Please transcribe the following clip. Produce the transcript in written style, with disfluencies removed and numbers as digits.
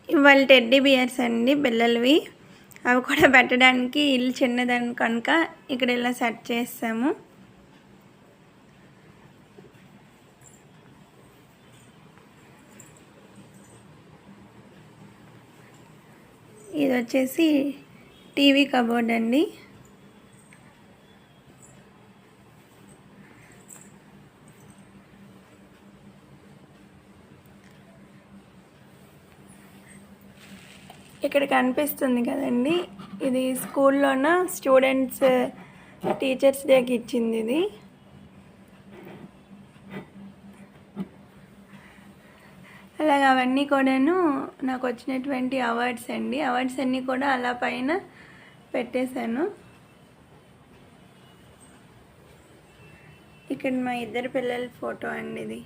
ఇవాళ teddy beers అండి పిల్లలవి. అవి కూడా పెట్టడానికి ఇల్లు చిన్నదని కనుక ఇక్కడ ఇలా సెట్ చేస్తాము. ఇది వచ్చేసి టీవీ కబోర్డ్ అండి. ఇక్కడ కనిపిస్తుంది కదండి, ఇది స్కూల్లోన స్టూడెంట్స్ టీచర్స్ డేకి ఇచ్చింది ఇది. అలాగే అవన్నీ కూడాను నాకు వచ్చినటువంటి అవార్డ్స్ అండి. అవార్డ్స్ అన్నీ కూడా అలా పైన పెట్టేశాను. ఇక్కడ మా ఇద్దరు పిల్లల ఫోటో అండి ఇది.